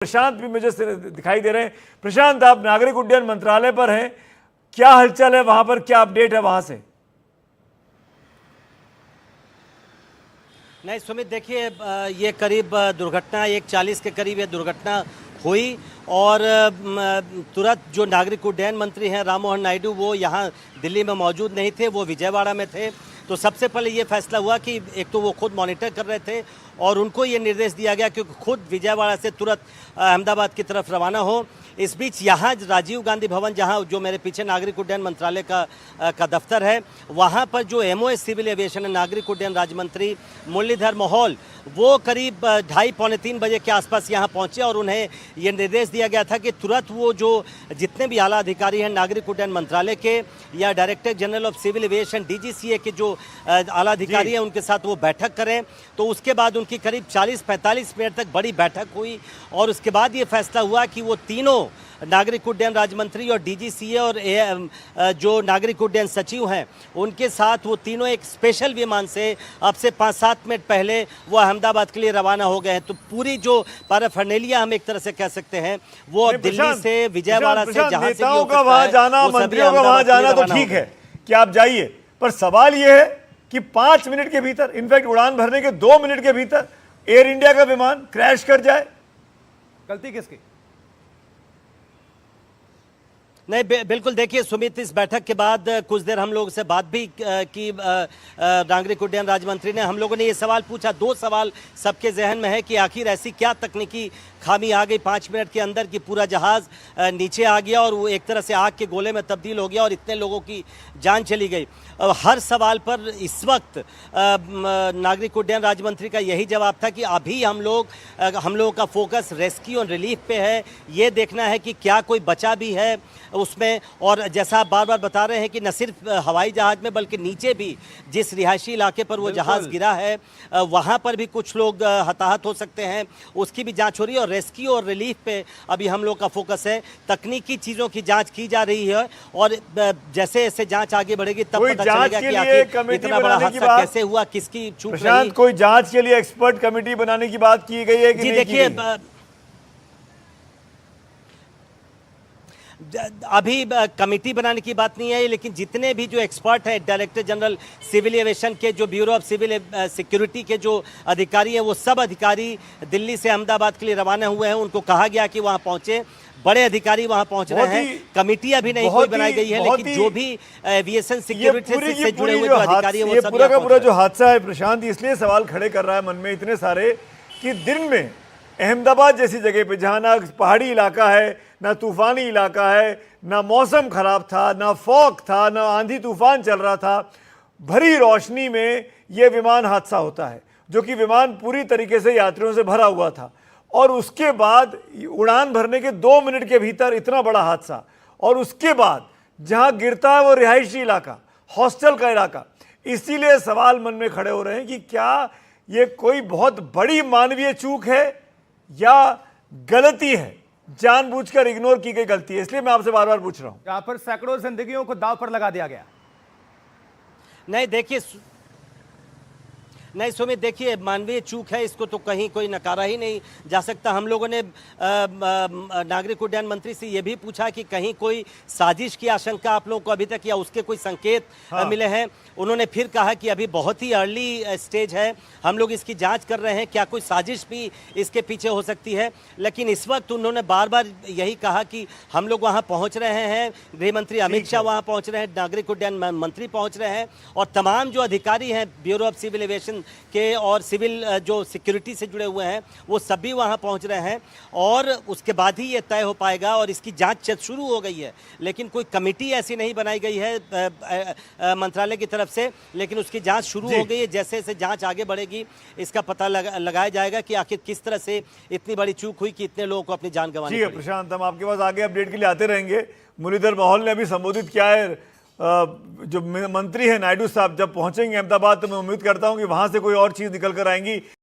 प्रशांत भी मुझे दिखाई दे रहे हैं। प्रशांत, आप नागरिक उड्डयन मंत्रालय पर हैं, क्या हलचल है वहां पर, क्या अपडेट है वहां से? नहीं सुमित, देखिए ये करीब दुर्घटना 1:40 के करीब ये दुर्घटना हुई और तुरंत जो नागरिक उड्डयन मंत्री हैं राम मोहन नायडू वो यहाँ दिल्ली में मौजूद नहीं थे, वो विजयवाड़ा में थे। तो सबसे पहले ये फैसला हुआ कि एक तो वो खुद मॉनिटर कर रहे थे और उनको ये निर्देश दिया गया कि खुद विजयवाड़ा से तुरंत अहमदाबाद की तरफ रवाना हो। इस बीच यहाँ राजीव गांधी भवन, जहाँ जो मेरे पीछे नागरिक उड्डयन मंत्रालय का दफ्तर है, वहाँ पर जो एमओएस सिविल एविएशन है, नागरिक उड्डयन राज्य मंत्री मुरलीधर मोहोल, वो करीब 2:30-3 बजे के आसपास यहाँ पहुँचे और उन्हें ये निर्देश दिया गया था कि तुरंत वो जो जितने भी आला अधिकारी हैं नागरिक उड्डयन मंत्रालय के या director general of civil aviation DGCA के जो आला अधिकारी हैं उनके साथ वो बैठक करें। तो उसके बाद उनकी करीब 40-45 मिनट तक बड़ी बैठक हुई और उसके बाद ये फैसला हुआ कि वो तीनों नागरिक उड्डयन राज्य मंत्री और DGCA और जो नागरिक उड्डयन सचिव हैं उनके साथ वो तीनों एक स्पेशल विमान से अब से 5-7 मिनट पहले वो अहमदाबाद के लिए रवाना हो गए हैं। तो पूरी जो पैराफर्नेलिया हम एक तरह से कह सकते हैं वो अब दिल्ली से विजयवाड़ा से जहां से नेताओं का वहां जाना, मंत्रियों का वहां जाना तो ठीक है कि आप जाइए, पर सवाल ये है कि 5 मिनट के भीतर, इनफैक्ट उड़ान भरने के 2 मिनट के भीतर एयर इंडिया का विमान क्रैश कर जाए, गलती किसकी? नहीं बिल्कुल, देखिए सुमित, इस बैठक के बाद कुछ देर हम लोगों से बात भी की नागरिक उड्डयन राज्य मंत्री ने। हम लोगों ने ये सवाल पूछा, 2 सवाल सबके जहन में है कि आखिर ऐसी क्या तकनीकी खामी आ गई 5 मिनट के अंदर कि पूरा जहाज नीचे आ गया और वो एक तरह से आग के गोले में तब्दील हो गया और इतने लोगों की जान चली गई। हर सवाल पर इस वक्त नागरिक उड्डयन राज्य मंत्री का यही जवाब था कि अभी हम लोगों का फोकस रेस्क्यू और रिलीफ पे है, ये देखना है कि क्या कोई बचा भी है उसमें। और जैसा आप बार बार बता रहे हैं कि न सिर्फ हवाई जहाज में बल्कि नीचे भी जिस रिहायशी इलाके पर वो जहाज गिरा है वहाँ पर भी कुछ लोग हताहत हो सकते हैं, उसकी भी जांच हो रही है। और रेस्क्यू और रिलीफ पे अभी हम लोग का फोकस है, तकनीकी चीज़ों की जांच की जा रही है और जैसे जैसे जांच आगे बढ़ेगी तब पता चलेगा कि आखिर इतना बड़ा हादसा कैसे हुआ, किसकी चूक रही। कोई जांच के लिए एक्सपर्ट कमेटी बनाने की बात की गई है कि जी नहीं? देखिए अभी कमेटी बनाने की बात नहीं है, लेकिन जितने भी जो एक्सपर्ट हैं, डायरेक्टर जनरल सिविल एविएशन के, जो ब्यूरो ऑफ सिविल सिक्योरिटी के जो अधिकारी हैं, वो सब अधिकारी दिल्ली से अहमदाबाद के लिए रवाना हुए हैं। उनको कहा गया कि वहां पहुंचे, बड़े अधिकारी वहां पहुंच रहे हैं। कमेटी अभी नहीं कोई बनाई गई है, लेकिन जो भी एविएशन सिक्योरिटी से जुड़े हुए जो अधिकारी हैं वो सब पूरा का पूरा जो हादसा है प्रशांत, इसलिए सवाल खड़े कर रहा है मन में इतने सारे कि दिन में अहमदाबाद जैसी जगह पे जहाँ ना पहाड़ी इलाका है, ना तूफानी इलाका है, ना मौसम खराब था, ना फॉग था, ना आंधी तूफान चल रहा था, भरी रोशनी में ये विमान हादसा होता है, जो कि विमान पूरी तरीके से यात्रियों से भरा हुआ था। और उसके बाद उड़ान भरने के 2 मिनट के भीतर इतना बड़ा हादसा, और उसके बाद जहाँ गिरता है वो रिहायशी इलाका, हॉस्टल का इलाका। इसीलिए सवाल मन में खड़े हो रहे हैं कि क्या ये कोई बहुत बड़ी मानवीय चूक है या गलती है, जानबूझकर इग्नोर की गई गलती है? इसलिए मैं आपसे बार बार पूछ रहा हूं। जहां पर सैकड़ों जिंदगियों को दांव पर लगा दिया गया। नहीं देखिए, नहीं सुमित, देखिए मानवीय चूक है, इसको तो कहीं कोई नकारा ही नहीं जा सकता। हम लोगों ने नागरिक उड्डयन मंत्री से ये भी पूछा कि कहीं कोई साजिश की आशंका आप लोगों को अभी तक या उसके कोई संकेत मिले हैं? उन्होंने फिर कहा कि अभी बहुत ही अर्ली स्टेज है, हम लोग इसकी जांच कर रहे हैं, क्या कोई साजिश भी इसके पीछे हो सकती है। लेकिन इस वक्त उन्होंने बार बार यही कहा कि हम लोग वहाँ पहुँच रहे हैं, गृह मंत्री अमित शाह वहाँ पहुँच रहे हैं, नागरिक उड्डयन मंत्री पहुँच रहे हैं और तमाम जो अधिकारी हैं ब्यूरो ऑफ सिविल एविएशन के और सिविल जो सिक्योरिटी से जुड़े हुए हैं वो सभी वहां पहुंच रहे हैं और उसके बाद ही ये तय हो पाएगा। और इसकी जांच शुरू हो गई है, लेकिन कोई कमेटी ऐसी नहीं बनाई गई है मंत्रालय की तरफ से, लेकिन उसकी जांच शुरू हो गई है। जैसे जैसे जांच आगे बढ़ेगी इसका पता लगाया जाएगा कि आखिर किस तरह से इतनी बड़ी चूक हुई कि इतने लोगों को अपनी जान गंवानी पड़ी। प्रशांत, हम आपके पास आगे अपडेट के लिए आते रहेंगे। मुरलीधर मोहोल ने अभी संबोधित किया है, जो मंत्री है नायडू साहब जब पहुंचेंगे अहमदाबाद तो मैं उम्मीद करता हूं कि वहां से कोई और चीज निकल कर आएंगी।